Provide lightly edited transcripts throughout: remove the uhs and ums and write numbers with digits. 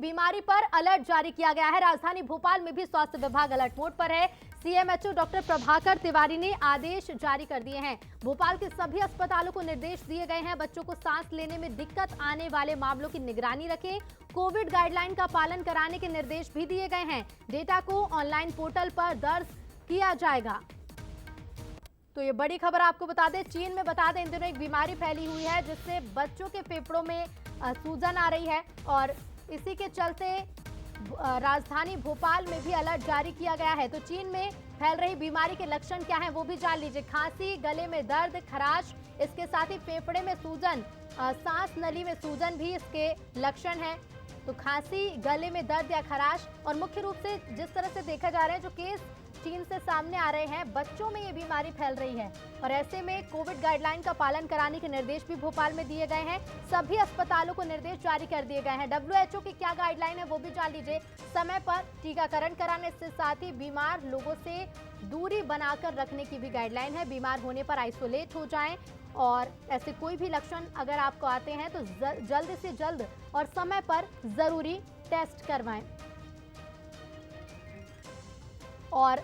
बीमारी पर अलर्ट जारी किया गया है। राजधानी भोपाल में भी स्वास्थ्य विभाग अलर्ट मोड पर है। सीएमएचओ डॉक्टर प्रभाकर तिवारी ने आदेश जारी कर दिए हैं। भोपाल के सभी अस्पतालों को निर्देश दिए गए हैं, बच्चों को सांस लेने में दिक्कत आने वाले मामलों की निगरानी रखें। कोविड गाइडलाइन का पालन कराने के निर्देश भी दिए गए हैं। डेटा को ऑनलाइन पोर्टल पर दर्ज किया जाएगा। तो ये बड़ी खबर आपको बता दें, चीन में बता दें इन दिनों एक बीमारी फैली हुई है जिससे बच्चों के फेफड़ों में सूजन आ रही है और इसी के चलते राजधानी भोपाल में भी अलर्ट जारी किया गया है। तो चीन में फैल रही बीमारी के लक्षण क्या हैं वो भी जान लीजिए। खांसी, गले में दर्द, खराश, इसके साथ ही फेफड़े में सूजन, सांस नली में सूजन भी इसके लक्षण हैं। तो खांसी, गले में दर्द या खराश और मुख्य रूप से जिस तरह से देखा जा रहा है जो केस चीन से सामने आ रहे हैं, बच्चों में ये बीमारी फैल रही है और ऐसे में कोविड गाइडलाइन का पालन कराने के निर्देश भी भोपाल में दिए गए हैं। सभी अस्पतालों को निर्देश जारी कर दिए गए हैं। डब्ल्यूएचओ की क्या गाइडलाइन है वो भी जान लीजिए। समय पर टीकाकरण कराने से साथ ही बीमार लोगों से दूरी बनाकर रखने की भी गाइडलाइन है। बीमार होने पर आइसोलेट हो जाएं और ऐसे कोई भी लक्षण अगर आपको आते हैं तो जल्द से जल्द और समय पर जरूरी टेस्ट करवाएं। और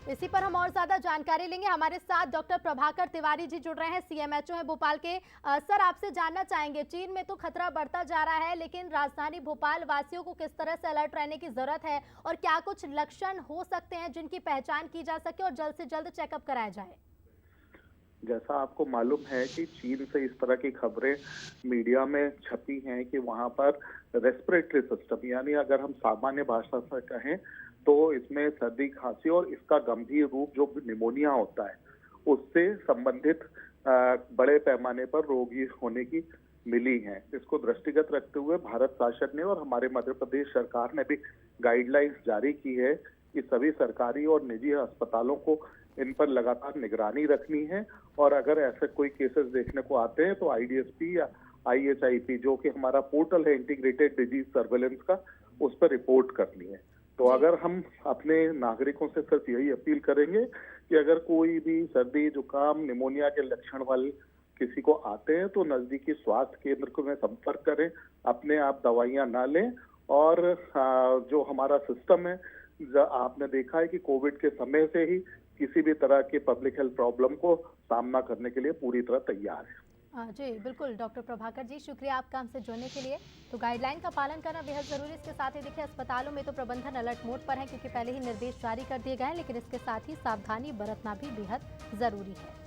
इसी पर हम और ज्यादा जानकारी लेंगे। हमारे साथ डॉक्टर प्रभाकर तिवारी जी जुड़ रहे हैं, सीएमएचओ हैं भोपाल के। सर, आपसे जानना चाहेंगे, चीन में तो खतरा बढ़ता जा रहा है लेकिन राजधानी भोपाल वासियों को किस तरह से अलर्ट रहने की जरूरत है और क्या कुछ लक्षण हो सकते हैं जिनकी पहचान की जा सके और जल्द से जल्द चेकअप कराया जाए? जैसा आपको मालूम है कि चीन से इस तरह की खबरें मीडिया में छपी हैं कि वहां पर रेस्पिरेटरी सिस्टम, यानी अगर हम सामान्य भाषा से कहें तो इसमें सर्दी, खांसी और इसका गंभीर रूप जो निमोनिया होता है उससे संबंधित बड़े पैमाने पर रोगी होने की मिली हैं। इसको दृष्टिगत रखते हुए भारत शासन ने और हमारे मध्य प्रदेश सरकार ने भी गाइडलाइंस जारी की है कि सभी सरकारी और निजी अस्पतालों को इन पर लगातार निगरानी रखनी है और अगर ऐसे कोई केसेस देखने को आते हैं तो आईडीएसपी या आईएचआईपी, जो कि हमारा पोर्टल है इंटीग्रेटेड डिजीज सर्वेलेंस का, उस पर रिपोर्ट करनी है। तो अगर हम अपने नागरिकों से सिर्फ यही अपील करेंगे कि अगर कोई भी सर्दी, जुकाम, निमोनिया के लक्षण वाले किसी को आते हैं तो नजदीकी स्वास्थ्य केंद्र में संपर्क करें, अपने आप दवाइयां ना लें और जो हमारा सिस्टम है, आपने देखा है कि कोविड के समय से ही किसी भी तरह के पब्लिक हेल्थ प्रॉब्लम को सामना करने के लिए पूरी तरह तैयार है। जी बिल्कुल डॉक्टर प्रभाकर जी, शुक्रिया आपका हमसे जुड़ने के लिए। तो गाइडलाइन का पालन करना बेहद जरूरी है। इसके साथ ही देखिए अस्पतालों में तो प्रबंधन अलर्ट मोड पर है क्योंकि पहले ही निर्देश जारी कर दिए गए हैं, लेकिन इसके साथ ही सावधानी बरतना भी बेहद जरूरी है।